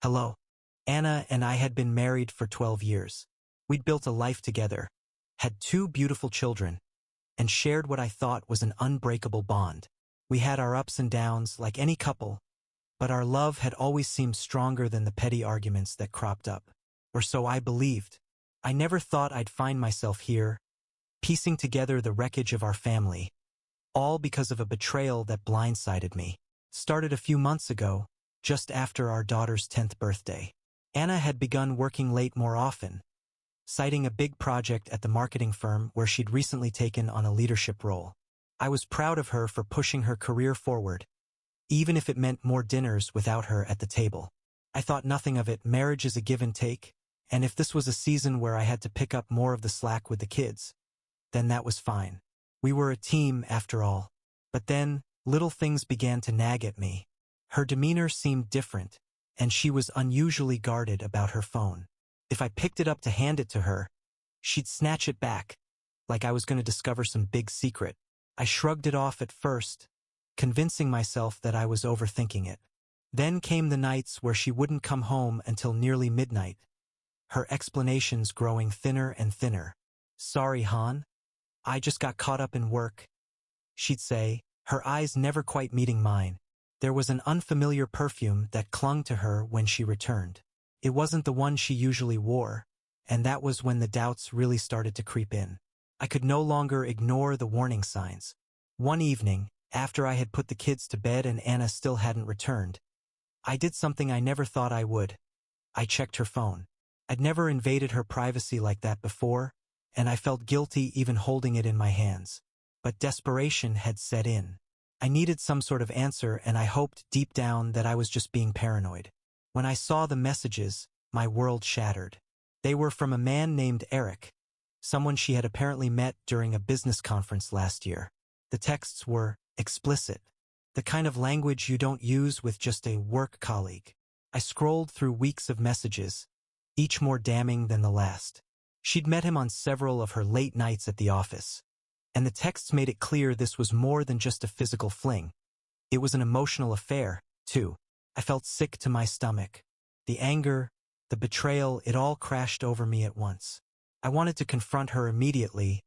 Hello. Anna and I had been married for 12 years. We'd built a life together, had two beautiful children, and shared what I thought was an unbreakable bond. We had our ups and downs like any couple, but our love had always seemed stronger than the petty arguments that cropped up. Or so I believed. I never thought I'd find myself here, piecing together the wreckage of our family, all because of a betrayal that blindsided me. Started a few months ago, just after our daughter's 10th birthday. Anna had begun working late more often, citing a big project at the marketing firm where she'd recently taken on a leadership role. I was proud of her for pushing her career forward, even if it meant more dinners without her at the table. I thought nothing of it. Marriage is a give and take, and if this was a season where I had to pick up more of the slack with the kids, then that was fine. We were a team after all. But then, little things began to nag at me. Her demeanor seemed different, and she was unusually guarded about her phone. If I picked it up to hand it to her, she'd snatch it back, like I was going to discover some big secret. I shrugged it off at first, convincing myself that I was overthinking it. Then came the nights where she wouldn't come home until nearly midnight, her explanations growing thinner and thinner. "Sorry, hon. I just got caught up in work," she'd say, her eyes never quite meeting mine. There was an unfamiliar perfume that clung to her when she returned. It wasn't the one she usually wore, and that was when the doubts really started to creep in. I could no longer ignore the warning signs. One evening, after I had put the kids to bed and Anna still hadn't returned, I did something I never thought I would. I checked her phone. I'd never invaded her privacy like that before, and I felt guilty even holding it in my hands. But desperation had set in. I needed some sort of answer, and I hoped deep down that I was just being paranoid. When I saw the messages, my world shattered. They were from a man named Eric, someone she had apparently met during a business conference last year. The texts were explicit, the kind of language you don't use with just a work colleague. I scrolled through weeks of messages, each more damning than the last. She'd met him on several of her late nights at the office, and the texts made it clear this was more than just a physical fling. It was an emotional affair, too. I felt sick to my stomach. The anger, the betrayal, it all crashed over me at once. I wanted to confront her immediately,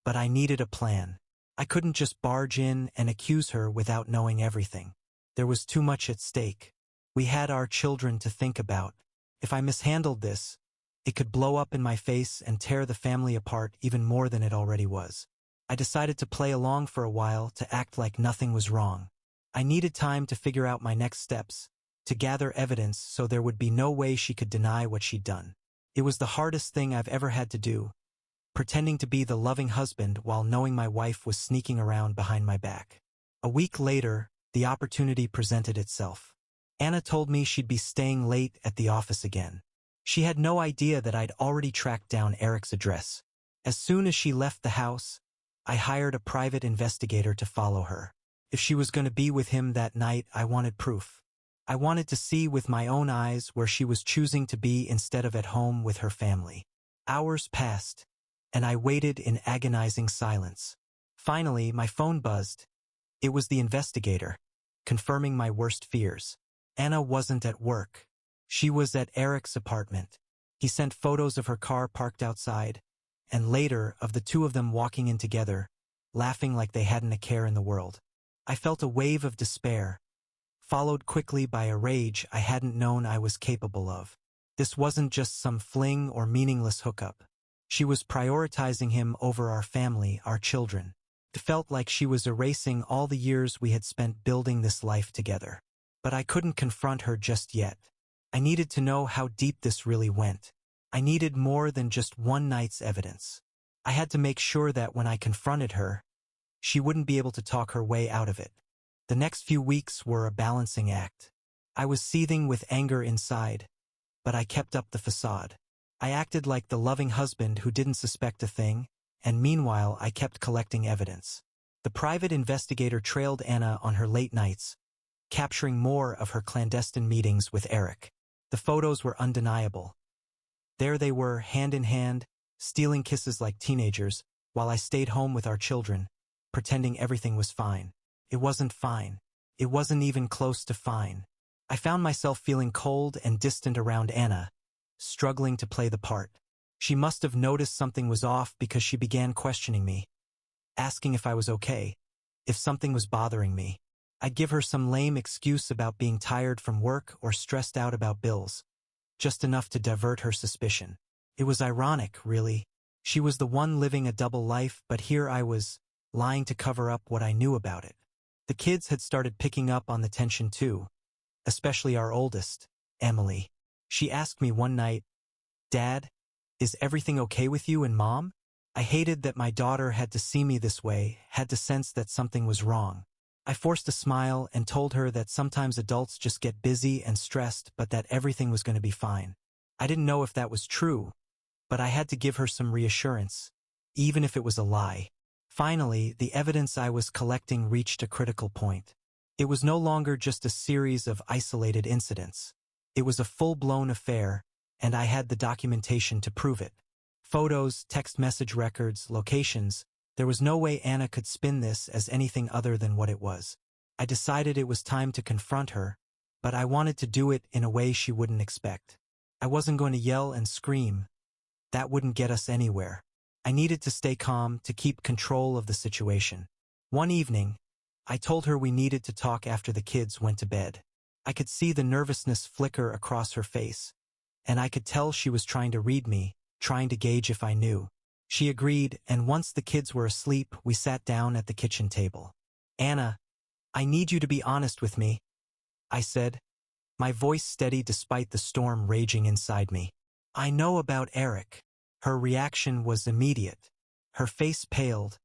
but I needed a plan. I couldn't just barge in and accuse her without knowing everything. There was too much at stake. We had our children to think about. If I mishandled this, it could blow up in my face and tear the family apart even more than it already was. I decided to play along for a while, to act like nothing was wrong. I needed time to figure out my next steps, to gather evidence so there would be no way she could deny what she'd done. It was the hardest thing I've ever had to do, pretending to be the loving husband while knowing my wife was sneaking around behind my back. A week later, the opportunity presented itself. Anna told me she'd be staying late at the office again. She had no idea that I'd already tracked down Eric's address. As soon as she left the house, I hired a private investigator to follow her. If she was going to be with him that night, I wanted proof. I wanted to see with my own eyes where she was choosing to be instead of at home with her family. Hours passed, and I waited in agonizing silence. Finally, my phone buzzed. It was the investigator, confirming my worst fears. Anna wasn't at work. She was at Eric's apartment. He sent photos of her car parked outside, and later of the two of them walking in together, laughing like they hadn't a care in the world. I felt a wave of despair, followed quickly by a rage I hadn't known I was capable of. This wasn't just some fling or meaningless hookup. She was prioritizing him over our family, our children. It felt like she was erasing all the years we had spent building this life together. But I couldn't confront her just yet. I needed to know how deep this really went. I needed more than just one night's evidence. I had to make sure that when I confronted her, she wouldn't be able to talk her way out of it. The next few weeks were a balancing act. I was seething with anger inside, but I kept up the facade. I acted like the loving husband who didn't suspect a thing, and meanwhile I kept collecting evidence. The private investigator trailed Anna on her late nights, capturing more of her clandestine meetings with Eric. The photos were undeniable. There they were, hand in hand, stealing kisses like teenagers, while I stayed home with our children, pretending everything was fine. It wasn't fine. It wasn't even close to fine. I found myself feeling cold and distant around Anna, struggling to play the part. She must have noticed something was off because she began questioning me, asking if I was okay, if something was bothering me. I'd give her some lame excuse about being tired from work or stressed out about bills, just enough to divert her suspicion. It was ironic, really. She was the one living a double life, but here I was, lying to cover up what I knew about it. The kids had started picking up on the tension too, especially our oldest, Emily. She asked me one night, "Dad, is everything okay with you and Mom?" I hated that my daughter had to see me this way, had to sense that something was wrong. I forced a smile and told her that sometimes adults just get busy and stressed, but that everything was going to be fine. I didn't know if that was true, but I had to give her some reassurance, even if it was a lie. Finally, the evidence I was collecting reached a critical point. It was no longer just a series of isolated incidents. It was a full-blown affair, and I had the documentation to prove it. Photos, text message records, locations. There was no way Anna could spin this as anything other than what it was. I decided it was time to confront her, but I wanted to do it in a way she wouldn't expect. I wasn't going to yell and scream. That wouldn't get us anywhere. I needed to stay calm, to keep control of the situation. One evening, I told her we needed to talk after the kids went to bed. I could see the nervousness flicker across her face, and I could tell she was trying to read me, trying to gauge if I knew. She agreed, and once the kids were asleep, we sat down at the kitchen table. "Anna, I need you to be honest with me," I said, my voice steady despite the storm raging inside me. "I know about Eric." Her reaction was immediate. Her face paled,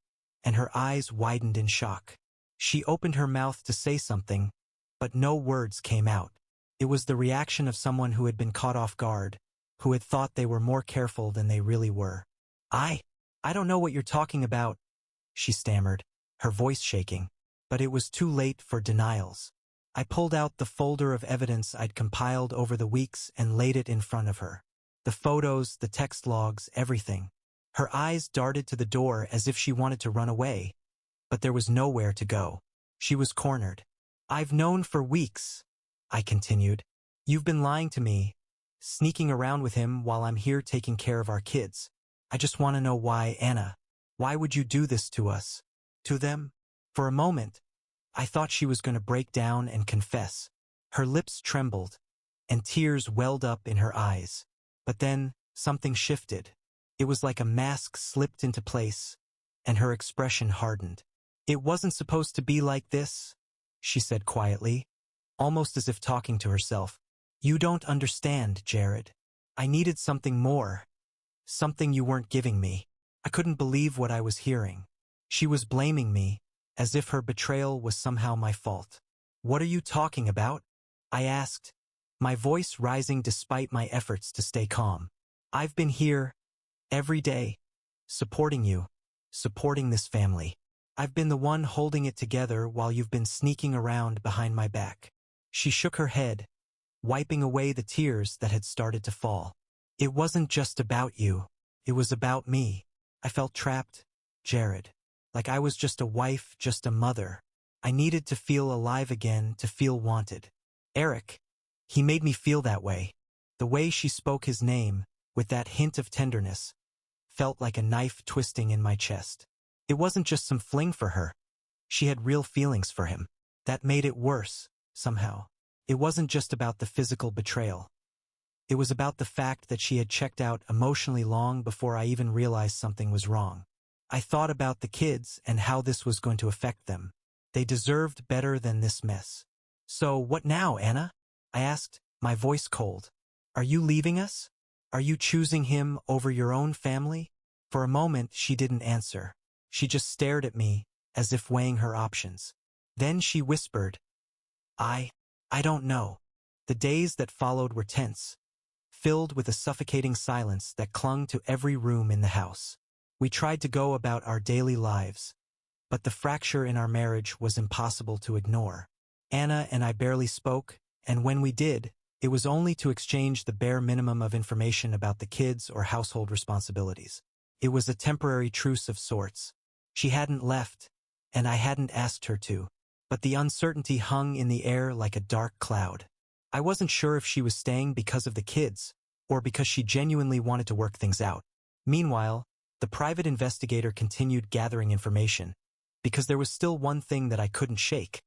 and her eyes widened in shock. She opened her mouth to say something, but no words came out. It was the reaction of someone who had been caught off guard, who had thought they were more careful than they really were. I don't know what you're talking about," she stammered, her voice shaking. But it was too late for denials. I pulled out the folder of evidence I'd compiled over the weeks and laid it in front of her. The photos, the text logs, everything. Her eyes darted to the door as if she wanted to run away, but there was nowhere to go. She was cornered. "I've known for weeks," I continued. "You've been lying to me, sneaking around with him while I'm here taking care of our kids. I just want to know why, Anna. Why would you do this to us? To them?" For a moment, I thought she was going to break down and confess. Her lips trembled, and tears welled up in her eyes. But then, something shifted. It was like a mask slipped into place, and her expression hardened. "It wasn't supposed to be like this," she said quietly, almost as if talking to herself. "You don't understand, Jared. I needed something more. Something you weren't giving me." I couldn't believe what I was hearing. She was blaming me, as if her betrayal was somehow my fault. "What are you talking about?" I asked, my voice rising despite my efforts to stay calm. "I've been here, every day, supporting you, supporting this family. I've been the one holding it together while you've been sneaking around behind my back." She shook her head, wiping away the tears that had started to fall. "It wasn't just about you. It was about me. I felt trapped, Jared. Like I was just a wife, just a mother. I needed to feel alive again, to feel wanted. Eric, he made me feel that way." The way she spoke his name, with that hint of tenderness, felt like a knife twisting in my chest. It wasn't just some fling for her. She had real feelings for him. That made it worse, somehow. It wasn't just about the physical betrayal. It was about the fact that she had checked out emotionally long before I even realized something was wrong. I thought about the kids and how this was going to affect them. They deserved better than this mess. "So what now, Anna?" I asked, my voice cold. "Are you leaving us? Are you choosing him over your own family?" For a moment, she didn't answer. She just stared at me, as if weighing her options. Then she whispered, I don't know." The days that followed were tense, filled with a suffocating silence that clung to every room in the house. We tried to go about our daily lives, but the fracture in our marriage was impossible to ignore. Anna and I barely spoke, and when we did, it was only to exchange the bare minimum of information about the kids or household responsibilities. It was a temporary truce of sorts. She hadn't left, and I hadn't asked her to, but the uncertainty hung in the air like a dark cloud. I wasn't sure if she was staying because of the kids, or because she genuinely wanted to work things out. Meanwhile, the private investigator continued gathering information, because there was still one thing that I couldn't shake.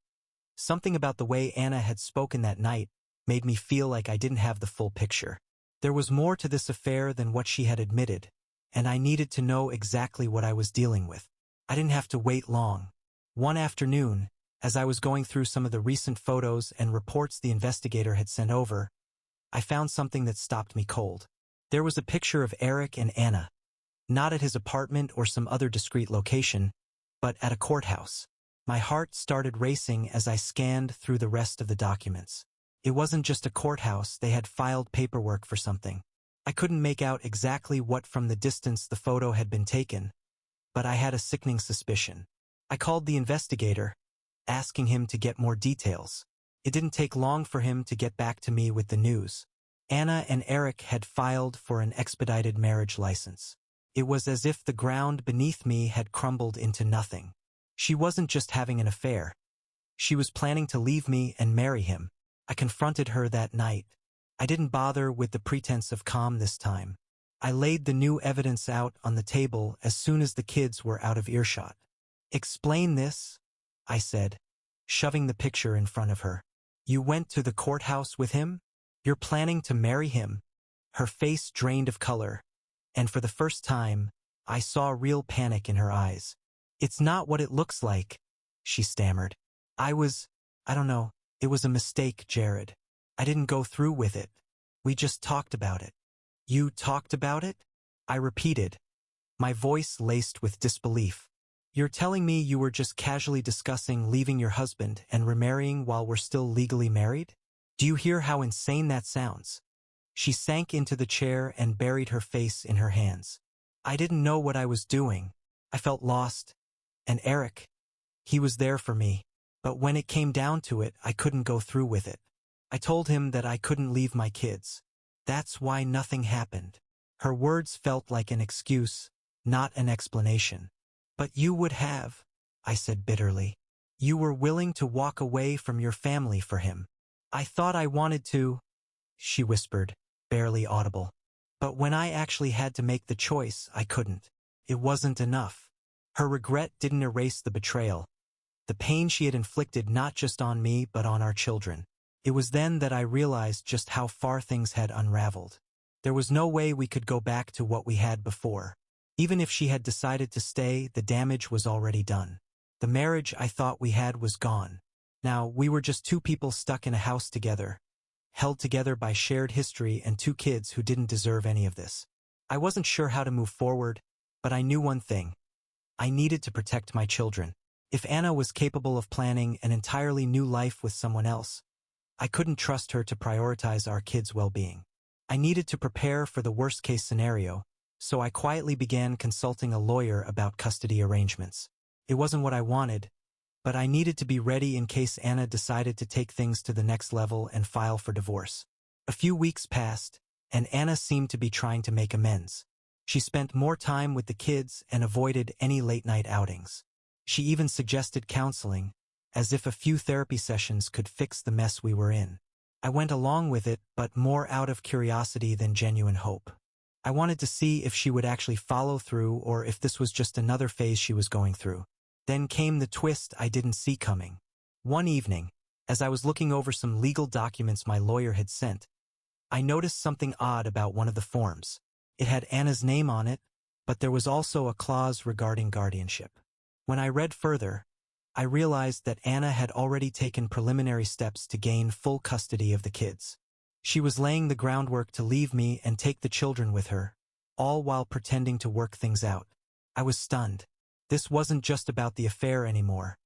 Something about the way Anna had spoken that night made me feel like I didn't have the full picture. There was more to this affair than what she had admitted, and I needed to know exactly what I was dealing with. I didn't have to wait long. One afternoon, as I was going through some of the recent photos and reports the investigator had sent over, I found something that stopped me cold. There was a picture of Eric and Anna, not at his apartment or some other discreet location, but at a courthouse. My heart started racing as I scanned through the rest of the documents. It wasn't just a courthouse, they had filed paperwork for something. I couldn't make out exactly what from the distance the photo had been taken, but I had a sickening suspicion. I called the investigator, asking him to get more details. It didn't take long for him to get back to me with the news. Anna and Eric had filed for an expedited marriage license. It was as if the ground beneath me had crumbled into nothing. She wasn't just having an affair. She was planning to leave me and marry him. I confronted her that night. I didn't bother with the pretense of calm this time. I laid the new evidence out on the table as soon as the kids were out of earshot. "Explain this," I said, shoving the picture in front of her. "You went to the courthouse with him? You're planning to marry him?" Her face drained of color, and for the first time, I saw real panic in her eyes. "It's not what it looks like," she stammered. I don't know, it was a mistake, Jared. I didn't go through with it. We just talked about it." "You talked about it?" I repeated, my voice laced with disbelief. "You're telling me you were just casually discussing leaving your husband and remarrying while we're still legally married? Do you hear how insane that sounds?" She sank into the chair and buried her face in her hands. I didn't know what I was doing. I felt lost. And Eric, he was there for me. But when it came down to it, I couldn't go through with it. I told him that I couldn't leave my kids. That's why nothing happened. Her words felt like an excuse, not an explanation. "But you would have," I said bitterly. "You were willing to walk away from your family for him." "I thought I wanted to," she whispered, barely audible. "But when I actually had to make the choice, I couldn't. It wasn't enough." Her regret didn't erase the betrayal, the pain she had inflicted not just on me but on our children. It was then that I realized just how far things had unraveled. There was no way we could go back to what we had before. Even if she had decided to stay, the damage was already done. The marriage I thought we had was gone. Now, we were just two people stuck in a house together, held together by shared history and two kids who didn't deserve any of this. I wasn't sure how to move forward, but I knew one thing. I needed to protect my children. If Anna was capable of planning an entirely new life with someone else, I couldn't trust her to prioritize our kids' well-being. I needed to prepare for the worst-case scenario, so I quietly began consulting a lawyer about custody arrangements. It wasn't what I wanted, but I needed to be ready in case Anna decided to take things to the next level and file for divorce. A few weeks passed, and Anna seemed to be trying to make amends. She spent more time with the kids and avoided any late-night outings. She even suggested counseling, as if a few therapy sessions could fix the mess we were in. I went along with it, but more out of curiosity than genuine hope. I wanted to see if she would actually follow through or if this was just another phase she was going through. Then came the twist I didn't see coming. One evening, as I was looking over some legal documents my lawyer had sent, I noticed something odd about one of the forms. It had Anna's name on it, but there was also a clause regarding guardianship. When I read further, I realized that Anna had already taken preliminary steps to gain full custody of the kids. She was laying the groundwork to leave me and take the children with her, all while pretending to work things out. I was stunned. This wasn't just about the affair anymore.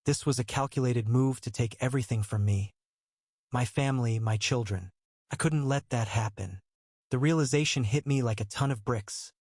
This was a calculated move to take everything from me. My family, my children. I couldn't let that happen. The realization hit me like a ton of bricks.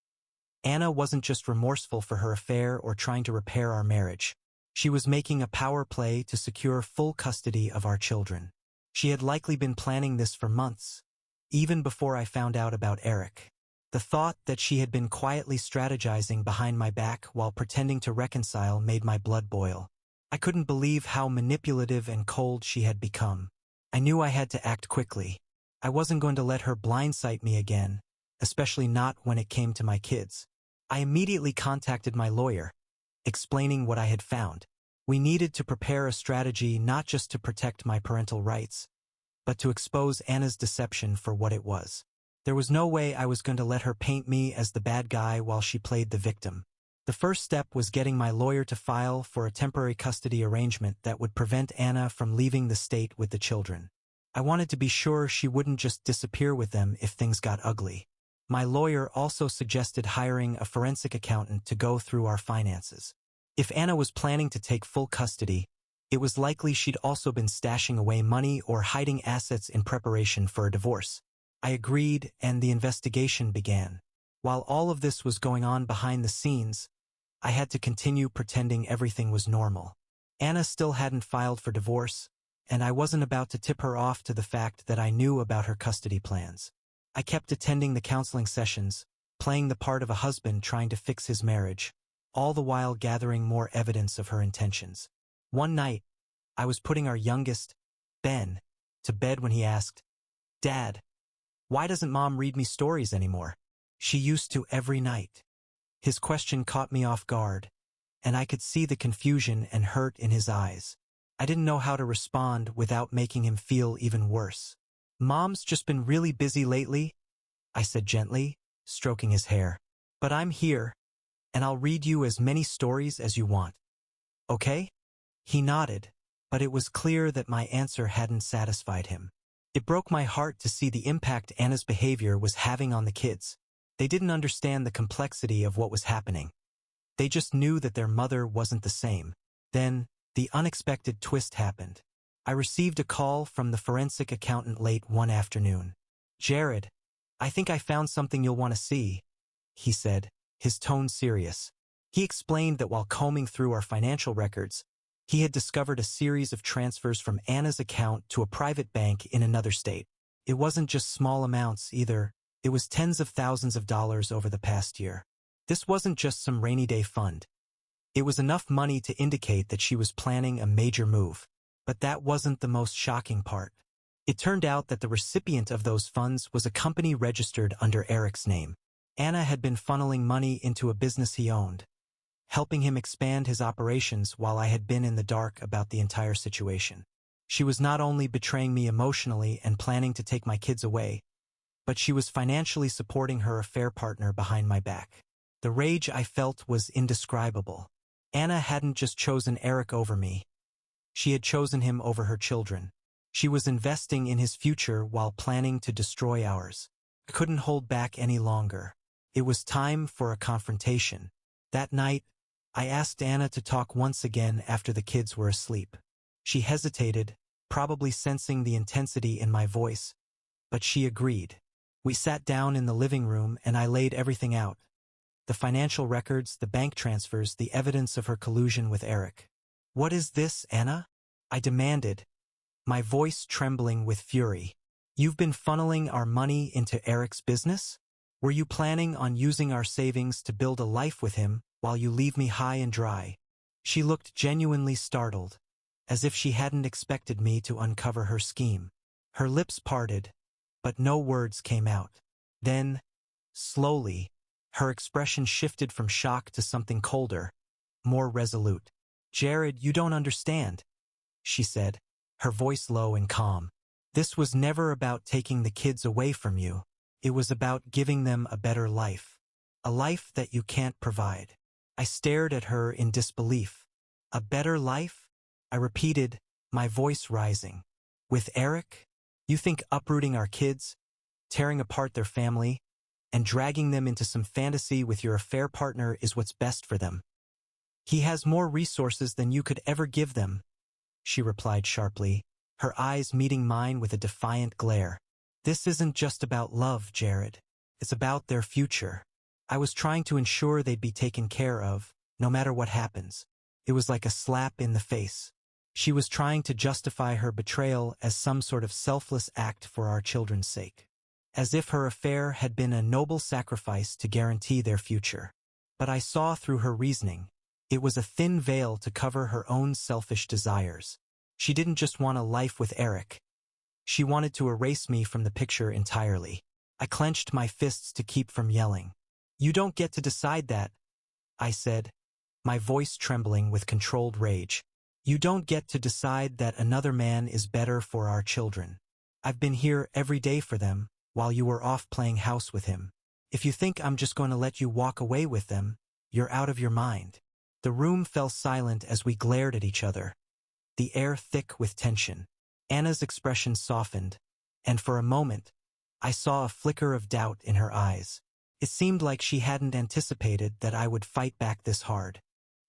Anna wasn't just remorseful for her affair or trying to repair our marriage. She was making a power play to secure full custody of our children. She had likely been planning this for months, even before I found out about Eric. The thought that she had been quietly strategizing behind my back while pretending to reconcile made my blood boil. I couldn't believe how manipulative and cold she had become. I knew I had to act quickly. I wasn't going to let her blindside me again, especially not when it came to my kids. I immediately contacted my lawyer, explaining what I had found. We needed to prepare a strategy not just to protect my parental rights, but to expose Anna's deception for what it was. There was no way I was going to let her paint me as the bad guy while she played the victim. The first step was getting my lawyer to file for a temporary custody arrangement that would prevent Anna from leaving the state with the children. I wanted to be sure she wouldn't just disappear with them if things got ugly. My lawyer also suggested hiring a forensic accountant to go through our finances. If Anna was planning to take full custody, it was likely she'd also been stashing away money or hiding assets in preparation for a divorce. I agreed, and the investigation began. While all of this was going on behind the scenes, I had to continue pretending everything was normal. Anna still hadn't filed for divorce, and I wasn't about to tip her off to the fact that I knew about her custody plans. I kept attending the counseling sessions, playing the part of a husband trying to fix his marriage, all the while gathering more evidence of her intentions. One night, I was putting our youngest, Ben, to bed when he asked, "Dad, why doesn't Mom read me stories anymore? She used to every night." His question caught me off guard, and I could see the confusion and hurt in his eyes. I didn't know how to respond without making him feel even worse. "Mom's just been really busy lately," I said gently, stroking his hair. "But I'm here, and I'll read you as many stories as you want. Okay?" He nodded, but it was clear that my answer hadn't satisfied him. It broke my heart to see the impact Anna's behavior was having on the kids. They didn't understand the complexity of what was happening. They just knew that their mother wasn't the same. Then, the unexpected twist happened. I received a call from the forensic accountant late one afternoon. "Jared, I think I found something you'll want to see," he said, his tone serious. He explained that while combing through our financial records, he had discovered a series of transfers from Anna's account to a private bank in another state. It wasn't just small amounts either. It was tens of thousands of dollars over the past year. This wasn't just some rainy day fund. It was enough money to indicate that she was planning a major move. But that wasn't the most shocking part. It turned out that the recipient of those funds was a company registered under Eric's name. Anna had been funneling money into a business he owned, helping him expand his operations while I had been in the dark about the entire situation. She was not only betraying me emotionally and planning to take my kids away, but she was financially supporting her affair partner behind my back. The rage I felt was indescribable. Anna hadn't just chosen Eric over me. She had chosen him over her children. She was investing in his future while planning to destroy ours. I couldn't hold back any longer. It was time for a confrontation. That night, I asked Anna to talk once again after the kids were asleep. She hesitated, probably sensing the intensity in my voice, but she agreed. We sat down in the living room and I laid everything out. The financial records, the bank transfers, the evidence of her collusion with Eric. "What is this, Anna?" I demanded, my voice trembling with fury. "You've been funneling our money into Eric's business? Were you planning on using our savings to build a life with him while you leave me high and dry?" She looked genuinely startled, as if she hadn't expected me to uncover her scheme. Her lips parted, but no words came out. Then, slowly, her expression shifted from shock to something colder, more resolute. "Jared, you don't understand," she said, her voice low and calm. "This was never about taking the kids away from you. It was about giving them a better life. A life that you can't provide." I stared at her in disbelief. "A better life?" I repeated, my voice rising. "With Eric? You think uprooting our kids, tearing apart their family, and dragging them into some fantasy with your affair partner is what's best for them? He has more resources than you could ever give them," she replied sharply, her eyes meeting mine with a defiant glare. "This isn't just about love, Jared. It's about their future. I was trying to ensure they'd be taken care of, no matter what happens." It was like a slap in the face. She was trying to justify her betrayal as some sort of selfless act for our children's sake, as if her affair had been a noble sacrifice to guarantee their future. But I saw through her reasoning. It was a thin veil to cover her own selfish desires. She didn't just want a life with Eric. She wanted to erase me from the picture entirely. I clenched my fists to keep from yelling. "You don't get to decide that," I said, my voice trembling with controlled rage. "You don't get to decide that another man is better for our children. I've been here every day for them, while you were off playing house with him. If you think I'm just going to let you walk away with them, you're out of your mind." The room fell silent as we glared at each other, the air thick with tension. Anna's expression softened, and for a moment, I saw a flicker of doubt in her eyes. It seemed like she hadn't anticipated that I would fight back this hard.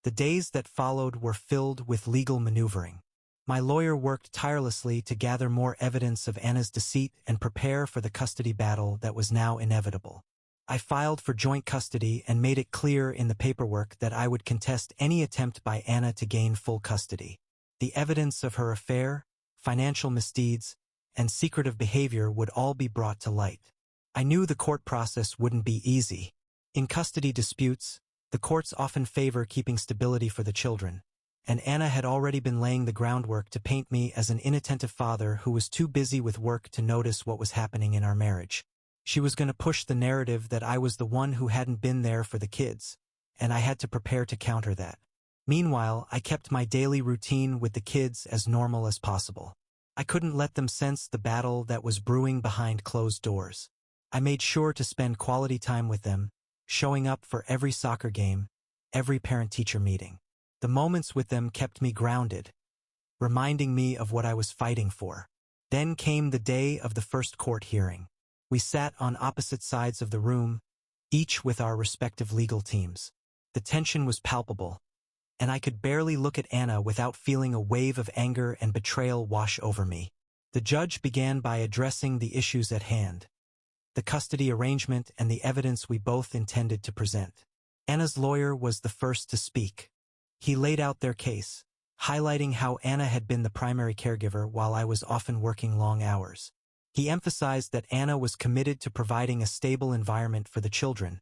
The days that followed were filled with legal maneuvering. My lawyer worked tirelessly to gather more evidence of Anna's deceit and prepare for the custody battle that was now inevitable. I filed for joint custody and made it clear in the paperwork that I would contest any attempt by Anna to gain full custody. The evidence of her affair, financial misdeeds, and secretive behavior would all be brought to light. I knew the court process wouldn't be easy. In custody disputes, the courts often favor keeping stability for the children, and Anna had already been laying the groundwork to paint me as an inattentive father who was too busy with work to notice what was happening in our marriage. She was going to push the narrative that I was the one who hadn't been there for the kids, and I had to prepare to counter that. Meanwhile, I kept my daily routine with the kids as normal as possible. I couldn't let them sense the battle that was brewing behind closed doors. I made sure to spend quality time with them, showing up for every soccer game, every parent-teacher meeting. The moments with them kept me grounded, reminding me of what I was fighting for. Then came the day of the first court hearing. We sat on opposite sides of the room, each with our respective legal teams. The tension was palpable, and I could barely look at Anna without feeling a wave of anger and betrayal wash over me. The judge began by addressing the issues at hand, the custody arrangement and the evidence we both intended to present. Anna's lawyer was the first to speak. He laid out their case, highlighting how Anna had been the primary caregiver while I was often working long hours. He emphasized that Anna was committed to providing a stable environment for the children,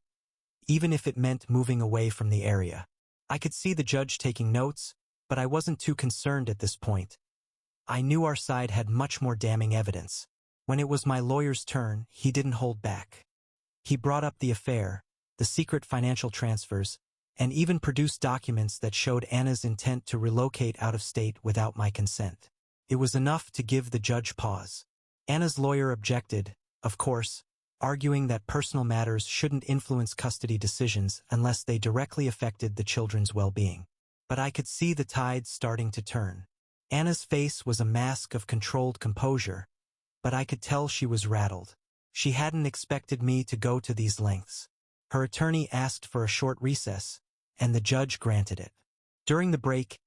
even if it meant moving away from the area. I could see the judge taking notes, but I wasn't too concerned at this point. I knew our side had much more damning evidence. When it was my lawyer's turn, he didn't hold back. He brought up the affair, the secret financial transfers, and even produced documents that showed Anna's intent to relocate out of state without my consent. It was enough to give the judge pause. Anna's lawyer objected, of course, arguing that personal matters shouldn't influence custody decisions unless they directly affected the children's well-being. But I could see the tides starting to turn. Anna's face was a mask of controlled composure, but I could tell she was rattled. She hadn't expected me to go to these lengths. Her attorney asked for a short recess, and the judge granted it. During the break,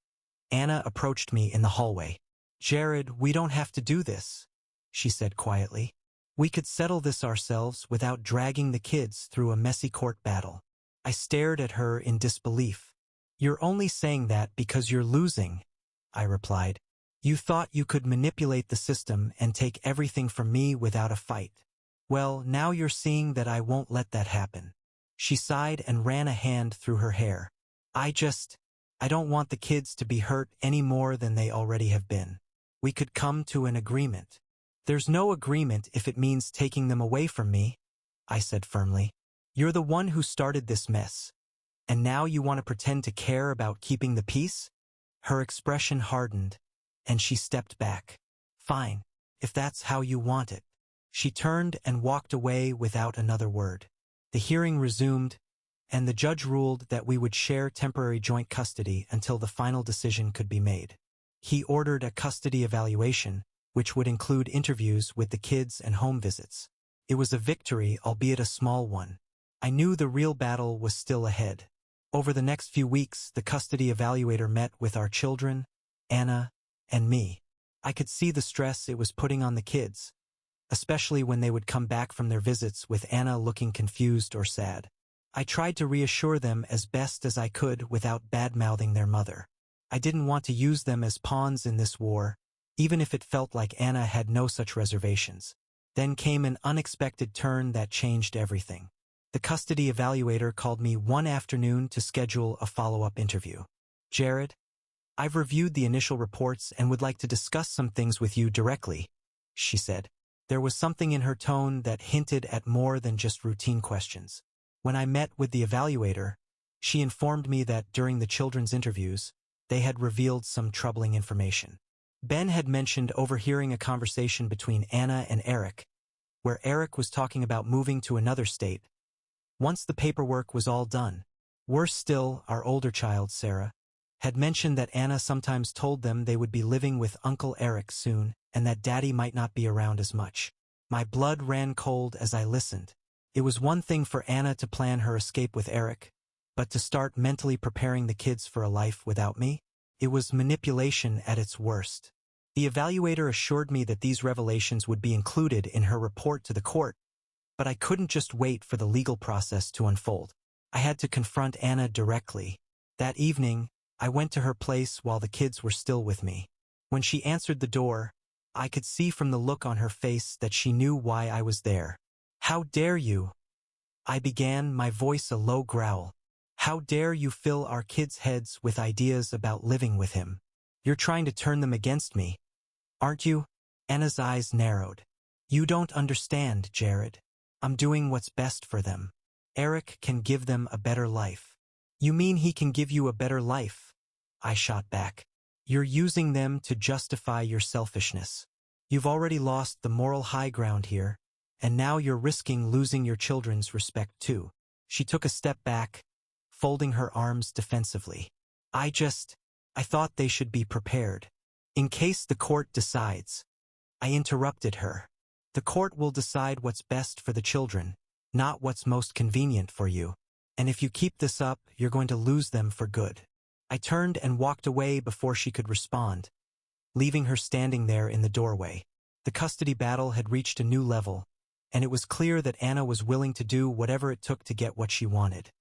Anna approached me in the hallway. "Jared, we don't have to do this," she said quietly. "We could settle this ourselves without dragging the kids through a messy court battle." I stared at her in disbelief. "You're only saying that because you're losing," I replied. "You thought you could manipulate the system and take everything from me without a fight. Well, now you're seeing that I won't let that happen." She sighed and ran a hand through her hair. I don't want the kids to be hurt any more than they already have been. We could come to an agreement." "There's no agreement if it means taking them away from me," I said firmly. "You're the one who started this mess, and now you want to pretend to care about keeping the peace?" Her expression hardened, and she stepped back. "Fine, if that's how you want it." She turned and walked away without another word. The hearing resumed, and the judge ruled that we would share temporary joint custody until the final decision could be made. He ordered a custody evaluation, which would include interviews with the kids and home visits. It was a victory, albeit a small one. I knew the real battle was still ahead. Over the next few weeks, the custody evaluator met with our children, Anna, and me. I could see the stress it was putting on the kids, especially when they would come back from their visits with Anna looking confused or sad. I tried to reassure them as best as I could without bad-mouthing their mother. I didn't want to use them as pawns in this war, even if it felt like Anna had no such reservations. Then came an unexpected turn that changed everything. The custody evaluator called me one afternoon to schedule a follow-up interview. "Jared, I've reviewed the initial reports and would like to discuss some things with you directly," she said. There was something in her tone that hinted at more than just routine questions. When I met with the evaluator, she informed me that during the children's interviews, they had revealed some troubling information. Ben had mentioned overhearing a conversation between Anna and Eric, where Eric was talking about moving to another state once the paperwork was all done. Worse still, our older child, Sarah, had mentioned that Anna sometimes told them they would be living with Uncle Eric soon and that Daddy might not be around as much. My blood ran cold as I listened. It was one thing for Anna to plan her escape with Eric, but to start mentally preparing the kids for a life without me? It was manipulation at its worst. The evaluator assured me that these revelations would be included in her report to the court, but I couldn't just wait for the legal process to unfold. I had to confront Anna directly. That evening, I went to her place while the kids were still with me. When she answered the door, I could see from the look on her face that she knew why I was there. "How dare you?" I began, my voice a low growl. "How dare you fill our kids' heads with ideas about living with him? You're trying to turn them against me, aren't you?" Anna's eyes narrowed. "You don't understand, Jared. I'm doing what's best for them. Eric can give them a better life." "You mean he can give you a better life?" I shot back. "You're using them to justify your selfishness. You've already lost the moral high ground here, and now you're risking losing your children's respect too." She took a step back, folding her arms defensively. I thought they should be prepared. In case the court decides." I interrupted her. "The court will decide what's best for the children, not what's most convenient for you. And if you keep this up, you're going to lose them for good." I turned and walked away before she could respond, leaving her standing there in the doorway. The custody battle had reached a new level, and it was clear that Anna was willing to do whatever it took to get what she wanted,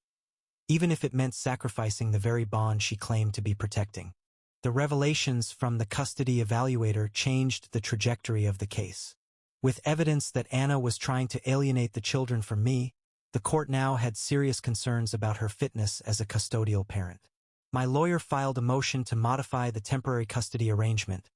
even if it meant sacrificing the very bond she claimed to be protecting. The revelations from the custody evaluator changed the trajectory of the case. With evidence that Anna was trying to alienate the children from me, the court now had serious concerns about her fitness as a custodial parent. My lawyer filed a motion to modify the temporary custody arrangement,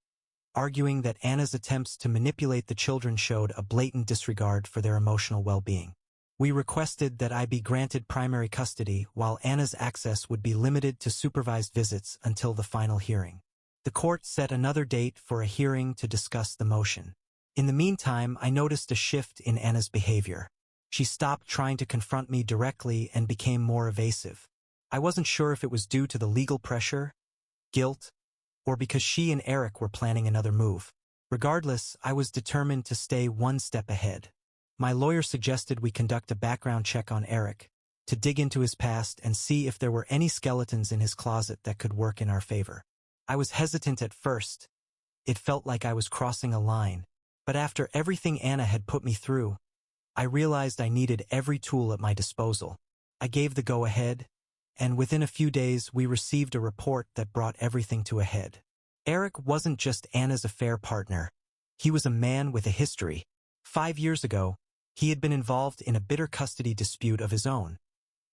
arguing that Anna's attempts to manipulate the children showed a blatant disregard for their emotional well-being. We requested that I be granted primary custody while Anna's access would be limited to supervised visits until the final hearing. The court set another date for a hearing to discuss the motion. In the meantime, I noticed a shift in Anna's behavior. She stopped trying to confront me directly and became more evasive. I wasn't sure if it was due to the legal pressure, guilt, or because she and Eric were planning another move. Regardless, I was determined to stay one step ahead. My lawyer suggested we conduct a background check on Eric, to dig into his past and see if there were any skeletons in his closet that could work in our favor. I was hesitant at first. It felt like I was crossing a line. But after everything Anna had put me through, I realized I needed every tool at my disposal. I gave the go-ahead, and within a few days we received a report that brought everything to a head. Eric wasn't just Anna's affair partner. He was a man with a history. 5 years ago, he had been involved in a bitter custody dispute of his own,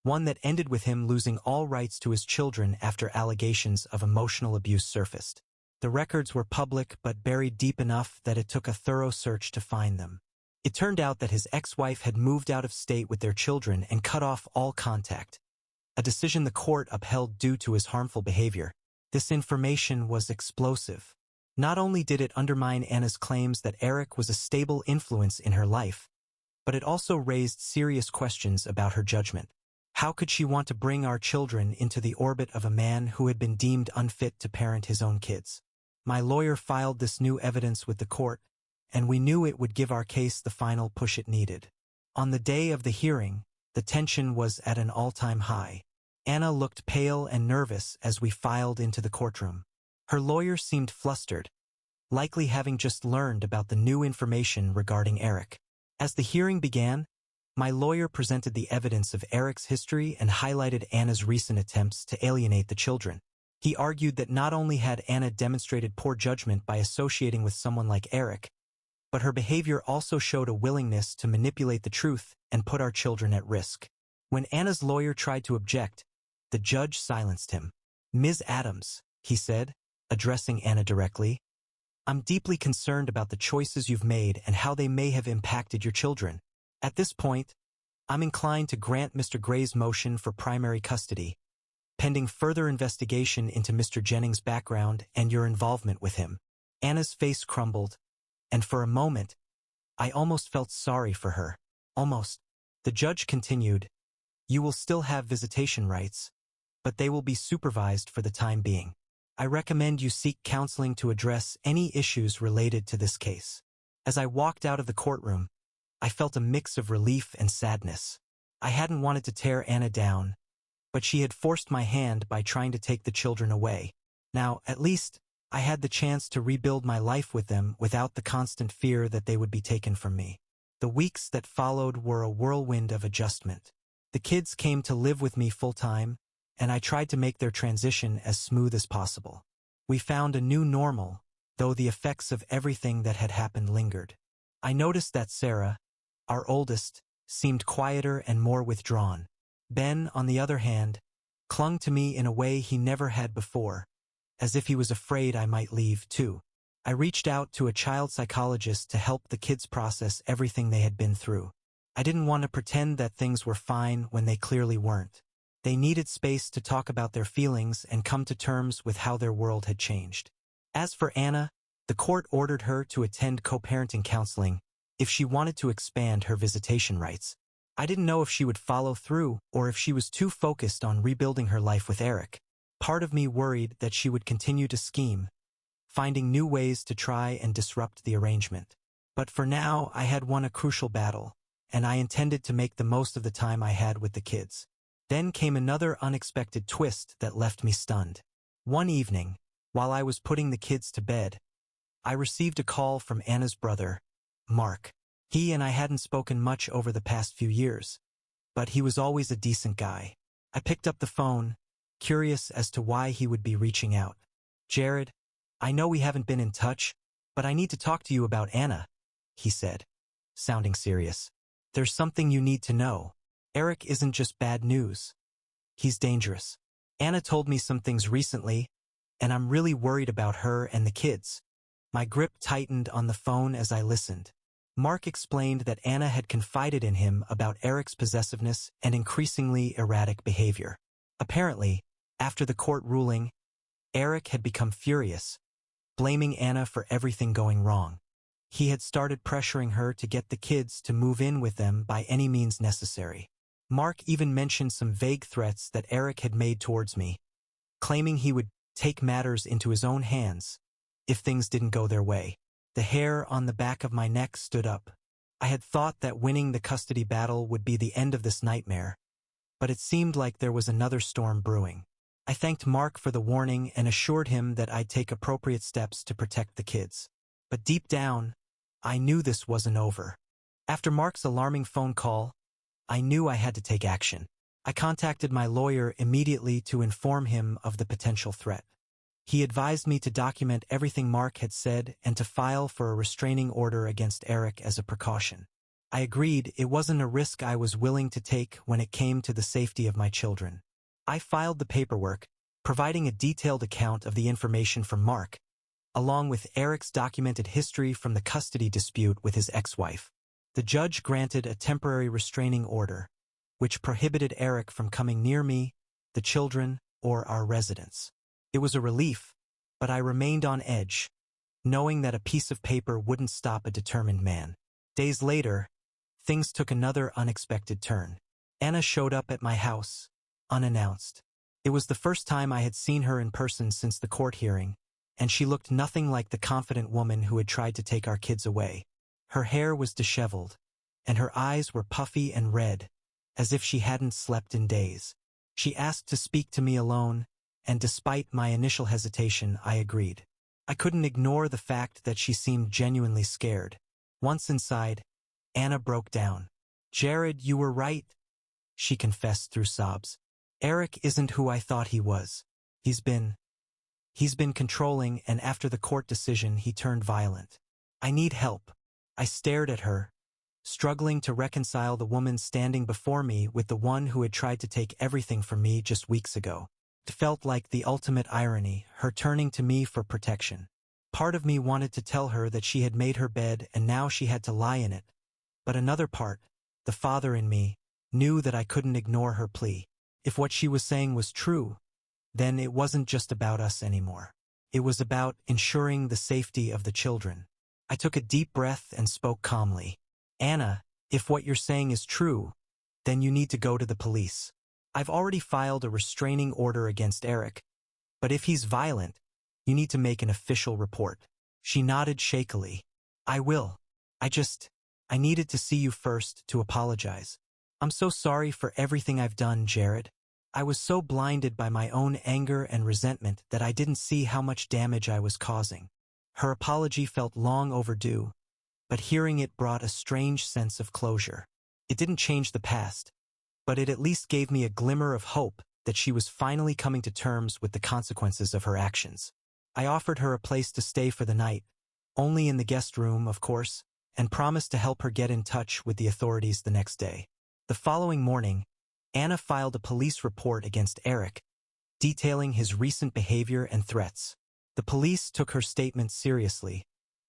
one that ended with him losing all rights to his children after allegations of emotional abuse surfaced. The records were public but buried deep enough that it took a thorough search to find them. It turned out that his ex-wife had moved out of state with their children and cut off all contact, a decision the court upheld due to his harmful behavior. This information was explosive. Not only did it undermine Anna's claims that Eric was a stable influence in her life, but it also raised serious questions about her judgment. How could she want to bring our children into the orbit of a man who had been deemed unfit to parent his own kids? My lawyer filed this new evidence with the court, and we knew it would give our case the final push it needed. On the day of the hearing, the tension was at an all-time high. Anna looked pale and nervous as we filed into the courtroom. Her lawyer seemed flustered, likely having just learned about the new information regarding Eric. As the hearing began, my lawyer presented the evidence of Eric's history and highlighted Anna's recent attempts to alienate the children. He argued that not only had Anna demonstrated poor judgment by associating with someone like Eric, but her behavior also showed a willingness to manipulate the truth and put our children at risk. When Anna's lawyer tried to object, the judge silenced him. "Ms. Adams," he said, addressing Anna directly, I'm deeply concerned about the choices you've made and how they may have impacted your children. At this point, I'm inclined to grant Mr. Gray's motion for primary custody, pending further investigation into Mr. Jennings' background and your involvement with him." Anna's face crumbled, and for a moment, I almost felt sorry for her. Almost. The judge continued, "You will still have visitation rights, but they will be supervised for the time being. I recommend you seek counseling to address any issues related to this case." As I walked out of the courtroom, I felt a mix of relief and sadness. I hadn't wanted to tear Anna down, but she had forced my hand by trying to take the children away. Now, at least, I had the chance to rebuild my life with them without the constant fear that they would be taken from me. The weeks that followed were a whirlwind of adjustment. The kids came to live with me full-time, and I tried to make their transition as smooth as possible. We found a new normal, though the effects of everything that had happened lingered. I noticed that Sarah, our oldest, seemed quieter and more withdrawn. Ben, on the other hand, clung to me in a way he never had before, as if he was afraid I might leave too. I reached out to a child psychologist to help the kids process everything they had been through. I didn't want to pretend that things were fine when they clearly weren't. They needed space to talk about their feelings and come to terms with how their world had changed. As for Anna, the court ordered her to attend co-parenting counseling if she wanted to expand her visitation rights. I didn't know if she would follow through or if she was too focused on rebuilding her life with Eric. Part of me worried that she would continue to scheme, finding new ways to try and disrupt the arrangement. But for now, I had won a crucial battle, and I intended to make the most of the time I had with the kids. Then came another unexpected twist that left me stunned. One evening, while I was putting the kids to bed, I received a call from Anna's brother, Mark. He and I hadn't spoken much over the past few years, but he was always a decent guy. I picked up the phone, curious as to why he would be reaching out. "Jared, I know we haven't been in touch, but I need to talk to you about Anna," he said, sounding serious. "There's something you need to know. Eric isn't just bad news. He's dangerous. Anna told me some things recently, and I'm really worried about her and the kids." My grip tightened on the phone as I listened. Mark explained that Anna had confided in him about Eric's possessiveness and increasingly erratic behavior. Apparently, after the court ruling, Eric had become furious, blaming Anna for everything going wrong. He had started pressuring her to get the kids to move in with them by any means necessary. Mark even mentioned some vague threats that Eric had made towards me, claiming he would take matters into his own hands if things didn't go their way. The hair on the back of my neck stood up. I had thought that winning the custody battle would be the end of this nightmare, but it seemed like there was another storm brewing. I thanked Mark for the warning and assured him that I'd take appropriate steps to protect the kids. But deep down, I knew this wasn't over. After Mark's alarming phone call, I knew I had to take action. I contacted my lawyer immediately to inform him of the potential threat. He advised me to document everything Mark had said and to file for a restraining order against Eric as a precaution. I agreed it wasn't a risk I was willing to take when it came to the safety of my children. I filed the paperwork, providing a detailed account of the information from Mark, along with Eric's documented history from the custody dispute with his ex-wife. The judge granted a temporary restraining order, which prohibited Eric from coming near me, the children, or our residence. It was a relief, but I remained on edge, knowing that a piece of paper wouldn't stop a determined man. Days later, things took another unexpected turn. Anna showed up at my house, unannounced. It was the first time I had seen her in person since the court hearing, and she looked nothing like the confident woman who had tried to take our kids away. Her hair was disheveled, and her eyes were puffy and red, as if she hadn't slept in days. She asked to speak to me alone, and despite my initial hesitation, I agreed. I couldn't ignore the fact that she seemed genuinely scared. Once inside, Anna broke down. "Jared, you were right," she confessed through sobs. "Eric isn't who I thought he was. He's been controlling, and after the court decision, he turned violent. I need help." I stared at her, struggling to reconcile the woman standing before me with the one who had tried to take everything from me just weeks ago. It felt like the ultimate irony, her turning to me for protection. part of me wanted to tell her that she had made her bed and now she had to lie in it. But another part, the father in me, knew that I couldn't ignore her plea. If what she was saying was true, then it wasn't just about us anymore. It was about ensuring the safety of the children. I took a deep breath and spoke calmly. Anna, if what you're saying is true, then you need to go to the police. I've already filed a restraining order against Eric, but if he's violent, you need to make an official report. She nodded shakily. I will. I needed to see you first to apologize. I'm so sorry for everything I've done, Jared. I was so blinded by my own anger and resentment that I didn't see how much damage I was causing. Her apology felt long overdue, but hearing it brought a strange sense of closure. It didn't change the past, but it at least gave me a glimmer of hope that she was finally coming to terms with the consequences of her actions. I offered her a place to stay for the night, only in the guest room, of course, and promised to help her get in touch with the authorities the next day. The following morning, Anna filed a police report against Eric, detailing his recent behavior and threats. The police took her statement seriously,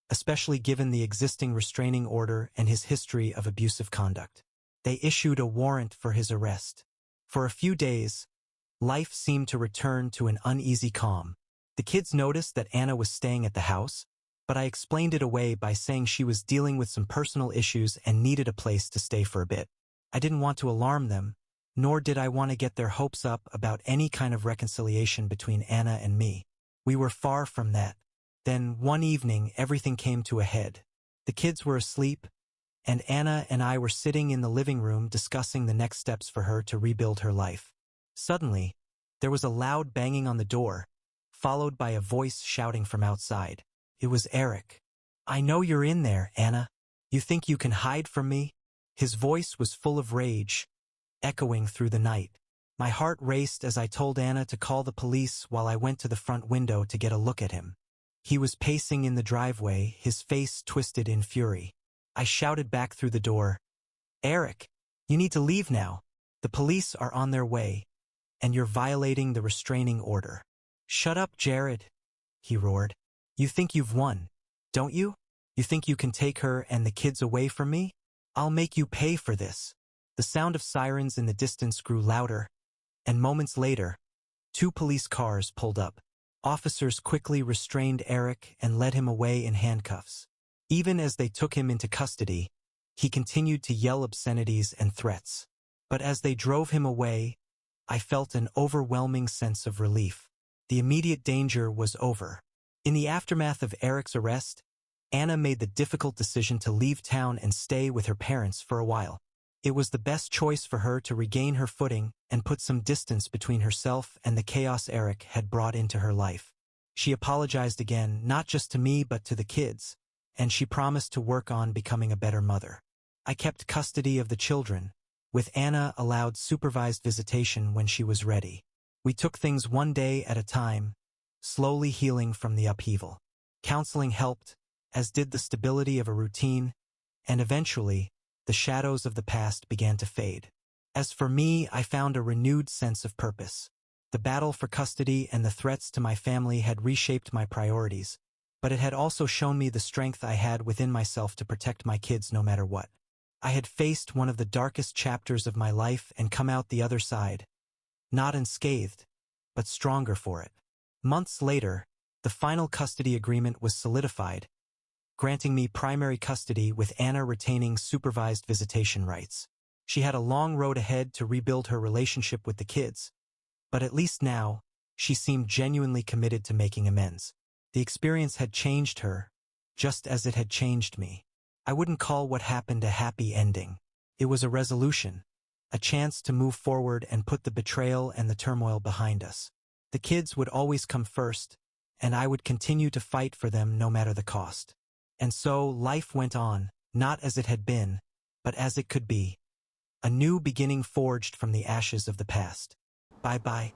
especially given the existing restraining order and his history of abusive conduct. They issued a warrant for his arrest. For a few days, life seemed to return to an uneasy calm. The kids noticed that Anna was staying at the house, but I explained it away by saying she was dealing with some personal issues and needed a place to stay for a bit. I didn't want to alarm them, nor did I want to get their hopes up about any kind of reconciliation between Anna and me. We were far from that. Then, one evening, everything came to a head. The kids were asleep, and Anna and I were sitting in the living room discussing the next steps for her to rebuild her life. Suddenly, there was a loud banging on the door, followed by a voice shouting from outside. It was Eric. I know you're in there, Anna. You think you can hide from me? His voice was full of rage, echoing through the night. My heart raced as I told Anna to call the police while I went to the front window to get a look at him. He was pacing in the driveway, his face twisted in fury. I shouted back through the door, Eric, you need to leave now. The police are on their way, and you're violating the restraining order. Shut up, Jared, he roared. You think you've won, don't you? You think you can take her and the kids away from me? I'll make you pay for this. The sound of sirens in the distance grew louder, and moments later, 2 police cars pulled up. Officers quickly restrained Eric and led him away in handcuffs. Even as they took him into custody, he continued to yell obscenities and threats. But as they drove him away, I felt an overwhelming sense of relief. The immediate danger was over. In the aftermath of Eric's arrest, Anna made the difficult decision to leave town and stay with her parents for a while. It was the best choice for her to regain her footing and put some distance between herself and the chaos Eric had brought into her life. She apologized again, not just to me but to the kids, and she promised to work on becoming a better mother. I kept custody of the children, with Anna allowed supervised visitation when she was ready. We took things one day at a time, slowly healing from the upheaval. Counseling helped, as did the stability of a routine, and eventually, the shadows of the past began to fade. As for me, I found a renewed sense of purpose. The battle for custody and the threats to my family had reshaped my priorities, but it had also shown me the strength I had within myself to protect my kids no matter what. I had faced one of the darkest chapters of my life and come out the other side, not unscathed, but stronger for it. Months later, the final custody agreement was solidified, granting me primary custody with Anna retaining supervised visitation rights. She had a long road ahead to rebuild her relationship with the kids, but at least now, she seemed genuinely committed to making amends. The experience had changed her, just as it had changed me. I wouldn't call what happened a happy ending. It was a resolution, a chance to move forward and put the betrayal and the turmoil behind us. The kids would always come first, and I would continue to fight for them no matter the cost. And so life went on, not as it had been, but as it could be. A new beginning forged from the ashes of the past. Bye-bye.